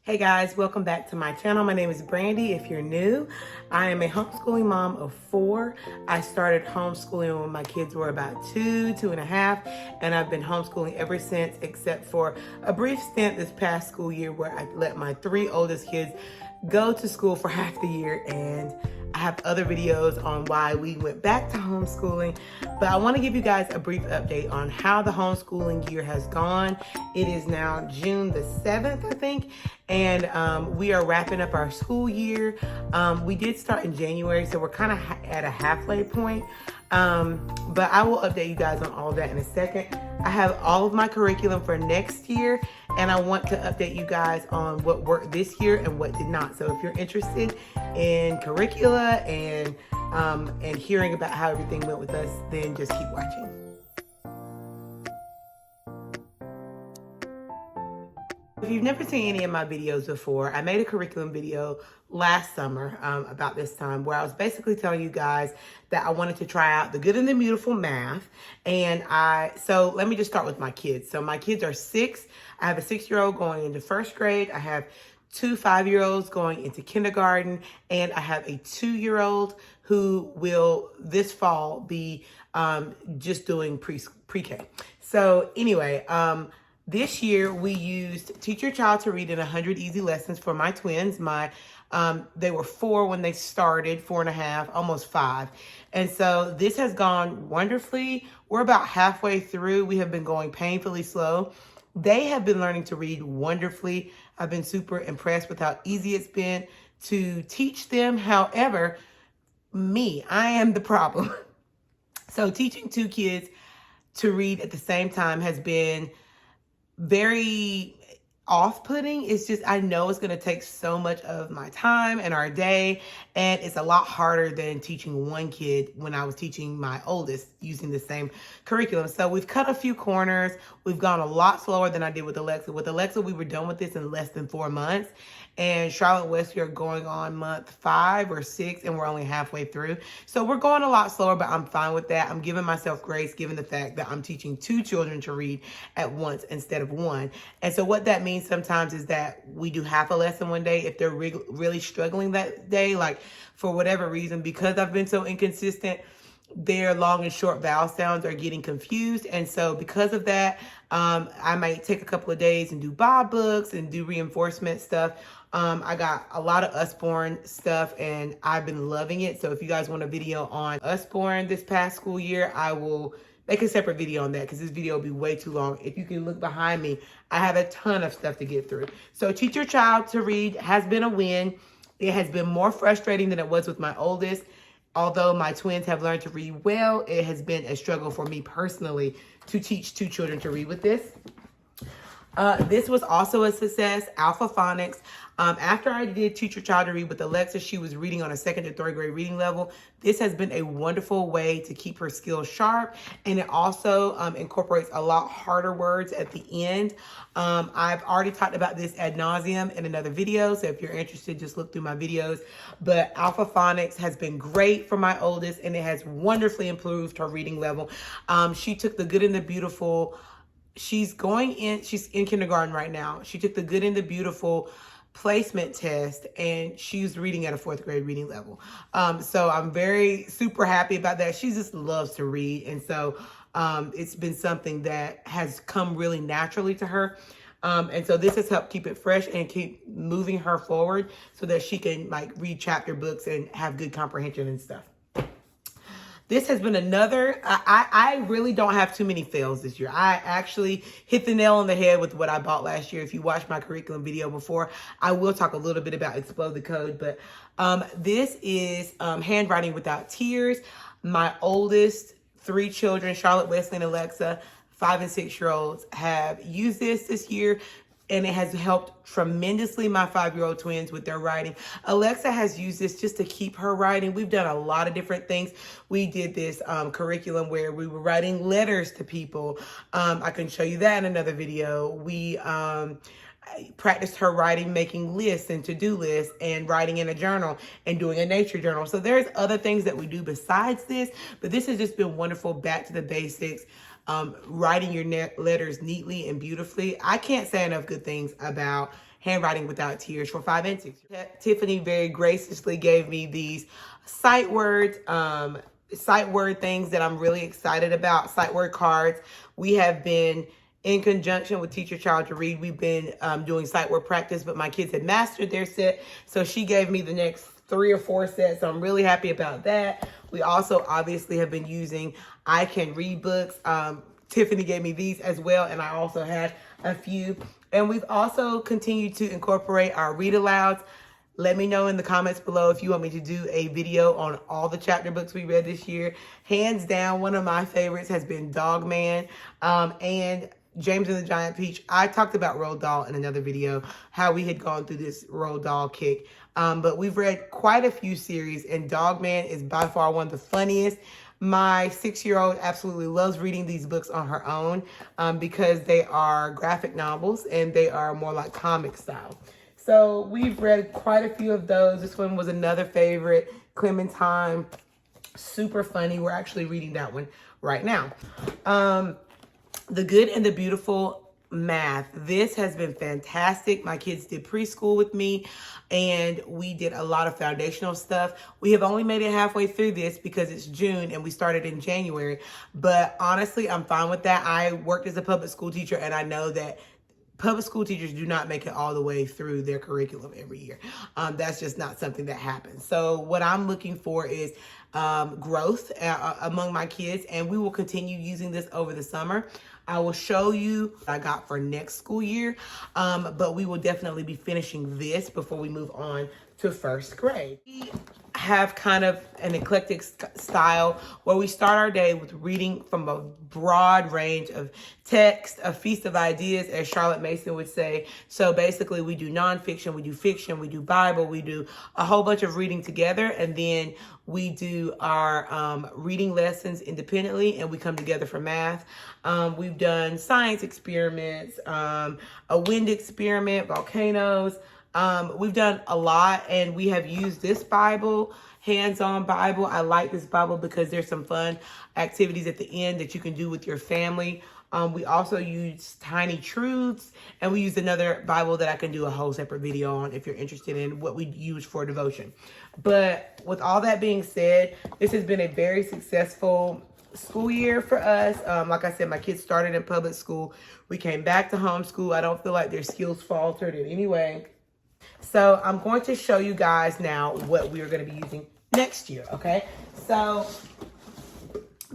Hey guys, welcome back to my channel. My name is Brandy. If you're new, I am a homeschooling mom of 4. I started homeschooling when my kids were about 2.5, and I've been homeschooling ever since, except for a brief stint this past school year where I let my 3 oldest kids go to school for half the year, and I have other videos on why we went back to homeschooling, but I want to give you guys a brief update on how the homeschooling year has gone. It is now June the 7th, I think, and we are wrapping up our school year. We did start in January, so we're kind of at a halfway point, but I will update you guys on all of that in a second. I have all of my curriculum for next year, and I want to update you guys on what worked this year and what did not. So if you're interested in curricula and hearing about how everything went with us, then just keep watching. If you've never seen any of my videos before, I made a curriculum video last summer about this time where I was basically telling you guys that I wanted to try out the good and the beautiful math. And so let me just start with my kids. So my kids are 6. I have a 6-year-old going into 1st grade. I have 2 5-year-olds going into kindergarten, and I have a 2-year-old who will this fall be just doing pre-K. So anyway, this year we used Teach Your Child to Read in 100 Easy Lessons for my twins. They were 4 when they started, 4.5, almost 5. And so this has gone wonderfully. We're about halfway through. We have been going painfully slow. They have been learning to read wonderfully. I've been super impressed with how easy it's been to teach them. However, I am the problem. So teaching 2 kids to read at the same time has been very off-putting. It's just, I know it's going to take so much of my time and our day, and it's a lot harder than teaching 1 kid when I was teaching my oldest using the same curriculum. So we've cut a few corners. We've gone a lot slower than I did with Alexa. With Alexa, we were done with this in less than 4 months. And Charlotte and Wesley are going on month 5 or 6, and we're only halfway through. So we're going a lot slower, but I'm fine with that. I'm giving myself grace, given the fact that I'm teaching 2 children to read at once instead of 1. And so what that means sometimes is that we do half a lesson one day if they're really struggling that day, like for whatever reason, because I've been so inconsistent, their long and short vowel sounds are getting confused. And so because of that, I might take a couple of days and do Bob books and do reinforcement stuff. I got a lot of Usborne stuff, and I've been loving it. So if you guys want a video on Usborne this past school year, I will make a separate video on that because this video will be way too long. If you can look behind me, I have a ton of stuff to get through. So Teach Your Child to Read has been a win. It has been more frustrating than it was with my oldest. Although my twins have learned to read well, it has been a struggle for me personally to teach 2 children to read with this. This was also a success, Alpha Phonics. After I did Teach Your Child to Read with Alexa, she was reading on a 2nd to 3rd grade reading level. This has been a wonderful way to keep her skills sharp, and it also incorporates a lot harder words at the end. I've already talked about this ad nauseum in another video, so if you're interested, just look through my videos. But Alpha Phonics has been great for my oldest, and it has wonderfully improved her reading level. She took the good and the beautiful. She's in kindergarten right now. She took the good and the beautiful placement test, and she's reading at a 4th grade reading level. So I'm super happy about that. She just loves to read. And so it's been something that has come really naturally to her. And so this has helped keep it fresh and keep moving her forward so that she can like read chapter books and have good comprehension and stuff. This has been another, I really don't have too many fails this year. I actually hit the nail on the head with what I bought last year. If you watched my curriculum video before, I will talk a little bit about Explode the Code, but this is Handwriting Without Tears. My oldest 3 children, Charlotte, Wesley, and Alexa, 5 and 6-year-olds, have used this year. And it has helped tremendously my 5-year-old twins with their writing. Alexa has used this just to keep her writing. We've done a lot of different things. We did this curriculum where we were writing letters to people. I can show you that in another video. We practiced her writing, making lists and to-do lists, and writing in a journal and doing a nature journal. So there's other things that we do besides this, but this has just been wonderful, back to the basics. Writing your letters neatly and beautifully. I can't say enough good things about Handwriting Without Tears for 5 and 6. Tiffany very graciously gave me these sight word things that I'm really excited about, sight word cards. We have been, in conjunction with Teach Your Child to Read, we've been doing sight word practice, but my kids had mastered their set, so she gave me the next 3 or 4 sets, so I'm really happy about that. We also obviously have been using I Can Read books. Tiffany gave me these as well, and I also had a few. And we've also continued to incorporate our read alouds. Let me know in the comments below if you want me to do a video on all the chapter books we read this year. Hands down, one of my favorites has been Dog Man and James and the Giant Peach. I talked about Roald Dahl in another video, how we had gone through this Roald Dahl kick. But we've read quite a few series, and Dog Man is by far one of the funniest. My 6-year-old absolutely loves reading these books on her own because they are graphic novels and they are more like comic style. So we've read quite a few of those. This one was another favorite, Clementine, super funny. We're actually reading that one right now. The Good and the Beautiful Math. This has been fantastic. My kids did preschool with me, and we did a lot of foundational stuff. We have only made it halfway through this because it's June and we started in January. But honestly, I'm fine with that. I worked as a public school teacher, and I know that public school teachers do not make it all the way through their curriculum every year. That's just not something that happens. So what I'm looking for is growth among my kids, and we will continue using this over the summer. I will show you what I got for next school year, but we will definitely be finishing this before we move on to first grade. We have kind of an eclectic style where we start our day with reading from a broad range of text, a feast of ideas, as Charlotte Mason would say. So basically we do nonfiction, we do fiction, we do Bible, we do a whole bunch of reading together, and then we do our reading lessons independently, and we come together for math. We've done science experiments, a wind experiment, volcanoes. We've done a lot, and we have used this Bible, hands-on Bible. I like this Bible because there's some fun activities at the end that you can do with your family. We also use Tiny Truths, and we use another Bible that I can do a whole separate video on if you're interested in what we use for devotion. But with all that being said, this has been a very successful school year for us. Like I said, my kids started in public school. We came back to homeschool. I don't feel like their skills faltered in any way. So I'm going to show you guys now what we're going to be using next year, okay? So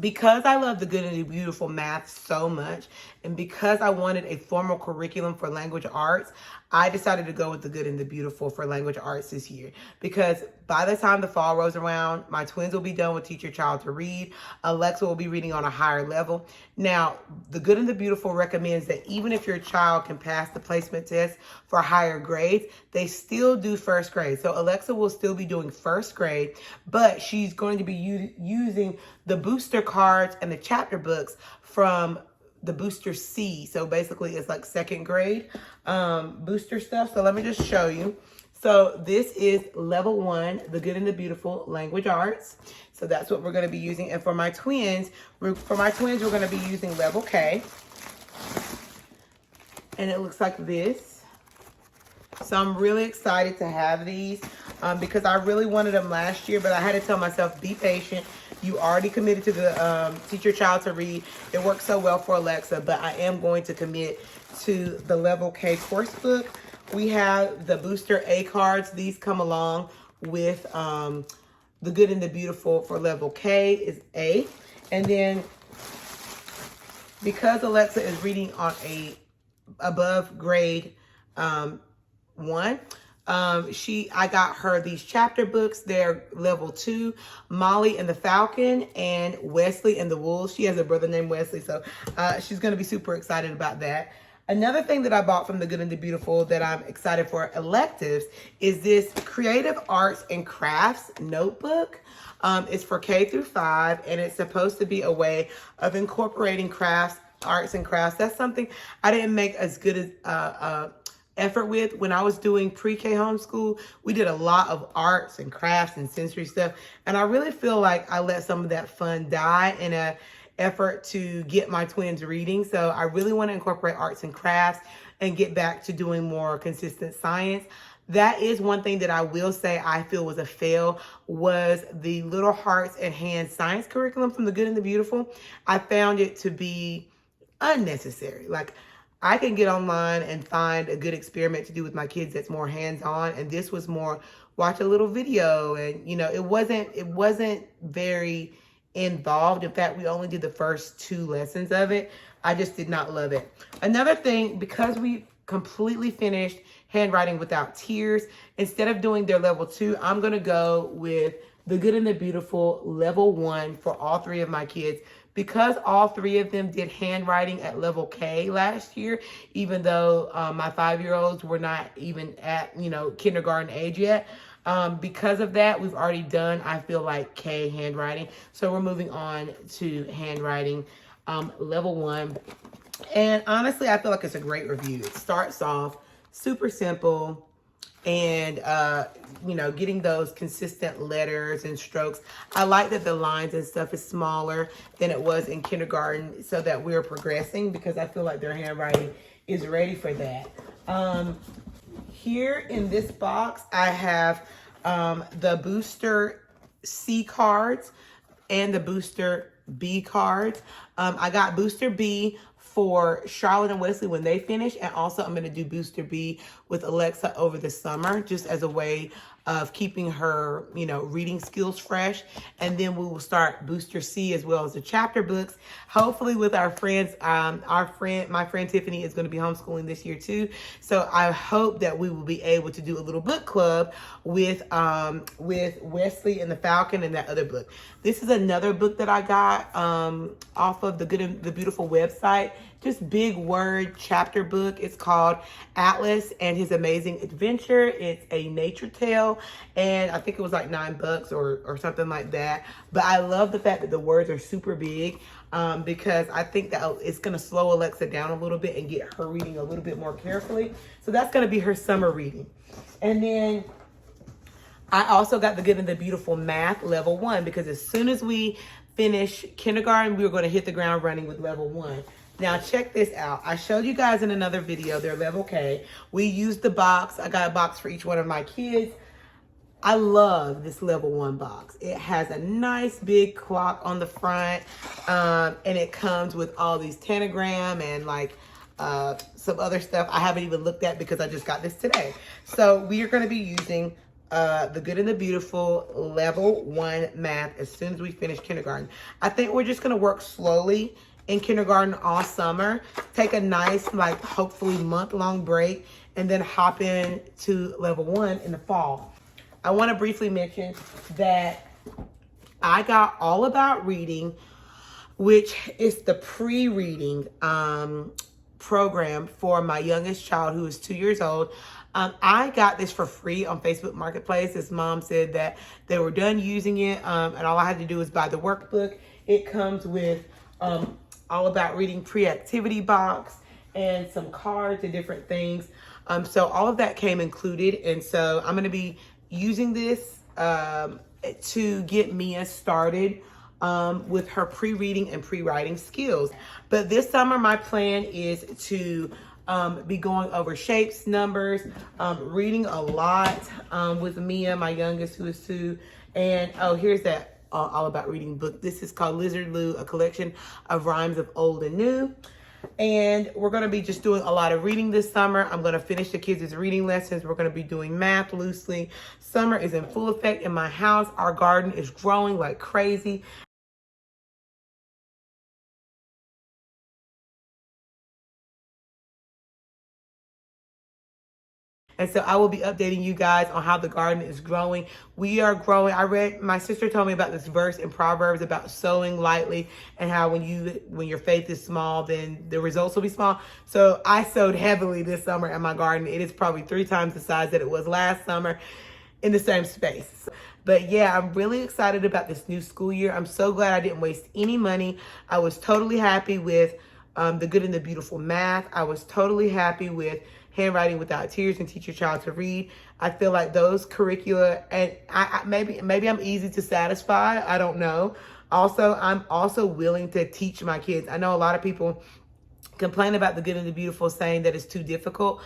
because I love the Good and the Beautiful Math so much, and because I wanted a formal curriculum for language arts, I decided to go with the Good and the Beautiful for language arts this year. Because by the time the fall rolls around, my twins will be done with Teach Your Child to Read. Alexa will be reading on a higher level. Now, the Good and the Beautiful recommends that even if your child can pass the placement test for higher grades, they still do first grade. So Alexa will still be doing first grade, but she's going to be using the booster cards and the chapter books from the booster C. So basically it's like second grade booster stuff. So let me just show you. So this is level 1, the Good and the Beautiful language arts. So that's what we're going to be using. And for my twins, we're going to be using level K. And it looks like this. So I'm really excited to have these because I really wanted them last year, but I had to tell myself, be patient. You already committed to the Teach Your Child to Read. It works so well for Alexa, but I am going to commit to the level K course book. We have the booster A cards. These come along with the Good and the Beautiful for level K is A. And then because Alexa is reading on a above grade 1, I got her these chapter books. They're level 2, Molly and the Falcon and Wesley and the Wolves. She has a brother named Wesley, so she's going to be super excited about that. Another thing that I bought from the Good and the Beautiful that I'm excited for electives is this Creative Arts and Crafts notebook. It's for K through 5, and it's supposed to be a way of incorporating crafts, arts and crafts. That's something I didn't make as good as effort with. When I was doing pre-K homeschool, we did a lot of arts and crafts and sensory stuff, and I really feel like I let some of that fun die effort to get my twins reading. So I really want to incorporate arts and crafts and get back to doing more consistent science. That is one thing that I will say I feel was a fail, was the Little Hearts and Hands science curriculum from The Good and the Beautiful. I found it to be unnecessary. Like, I can get online and find a good experiment to do with my kids that's more hands-on, and this was more watch a little video, and it wasn't very involved. In fact, we only did the first 2 lessons of it. I just did not love it. Another thing, because we completely finished Handwriting Without Tears, instead of doing their level 2, I'm going to go with The Good and the Beautiful level 1 for all 3 of my kids, because all 3 of them did handwriting at level K last year, even though my 5-year-olds were not even at kindergarten age yet. Because of that, we've already done, I feel like, K handwriting. So we're moving on to handwriting level 1. And honestly, I feel like it's a great review. It starts off super simple, and getting those consistent letters and strokes. I like that the lines and stuff is smaller than it was in kindergarten, so that we're progressing, because I feel like their handwriting is ready for that. Here in this box, I have the Booster C cards and the Booster B cards. I got Booster B for Charlotte and Wesley when they finish, and also I'm going to do Booster B with Alexa over the summer, just as a way of keeping her, reading skills fresh. And then we will start Booster C as well as the chapter books, hopefully with our friends. My friend Tiffany is going to be homeschooling this year too. So I hope that we will be able to do a little book club with Wesley and the Falcon and that other book. This is another book that I got off of the Good and the Beautiful website. Just big word chapter book. It's called Atlas and His Amazing Adventure. It's a nature tale, and I think it was like $9 or something like that. But I love the fact that the words are super big, because I think that it's going to slow Alexa down a little bit and get her reading a little bit more carefully. So that's going to be her summer reading. And then I also got the Good and the Beautiful Math level 1, because as soon as we finish kindergarten, we were going to hit the ground running with level 1. Now check this out. I showed you guys in another video, they're level K. We used the box. I got a box for each one of my kids. I love this level 1 box. It has a nice big clock on the front, and it comes with all these tanagram and some other stuff I haven't even looked at because I just got this today. So we are going to be using the Good and the Beautiful level 1 math as soon as we finish kindergarten. I think we're just going to work slowly in kindergarten all summer, take a nice, hopefully month-long break, and then hop in to level 1 in the fall. I want to briefly mention that I got All About Reading, which is the pre-reading program for my youngest child, who is 2 years old. I got this for free on Facebook Marketplace. His mom said that they were done using it, and all I had to do was buy the workbook. It comes with All About Reading pre-activity box and some cards and different things. So all of that came included, and so I'm going to be using this to get Mia started with her pre-reading and pre-writing skills. But this summer, my plan is to be going over shapes, numbers, reading a lot with Mia, my youngest, who is 2. And here's that All About Reading book. This is called Lizard Lou, a collection of rhymes of old and new. And we're going to be just doing a lot of reading this summer. I'm going to finish the kids' reading lessons. We're going to be doing math loosely. Summer is in full effect in my house. Our garden is growing like crazy. And so I will be updating you guys on how the garden is growing. We are growing. My sister told me about this verse in Proverbs about sowing lightly, and how when your faith is small, then the results will be small. So I sowed heavily this summer in my garden. It is probably 3 times the size that it was last summer in the same space. But yeah, I'm really excited about this new school year. I'm so glad I didn't waste any money. I was totally happy with the Good and the Beautiful math. I was totally happy with Handwriting Without Tears and Teach Your Child to Read. I feel like those curricula, and maybe I'm easy to satisfy. I don't know. Also, I'm also willing to teach my kids. I know a lot of people complain about the good and the beautiful, saying that it's too difficult.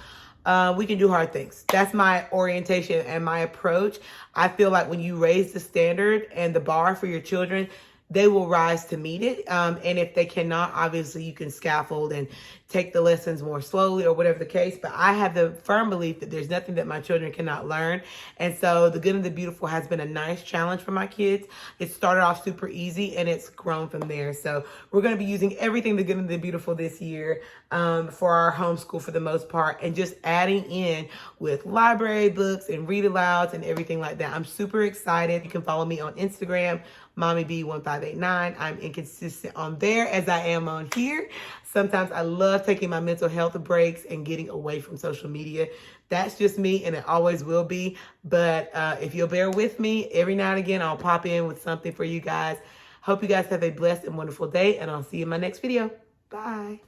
We can do hard things. That's my orientation and my approach. I feel like when you raise the standard and the bar for your children, they will rise to meet it. And if they cannot, obviously you can scaffold and take the lessons more slowly or whatever the case. But I have the firm belief that there's nothing that my children cannot learn. And so the good and the beautiful has been a nice challenge for my kids. It started off super easy and it's grown from there. So we're going to be using everything the good and the beautiful this year for our homeschool for the most part, and just adding in with library books and read alouds and everything like that. I'm super excited. You can follow me on Instagram, MommyB1589. I'm inconsistent on there as I am on here. Sometimes I love taking my mental health breaks and getting away from social media. That's just me, and it always will be. But if you'll bear with me, every now and again, I'll pop in with something for you guys. Hope you guys have a blessed and wonderful day, and I'll see you in my next video. Bye.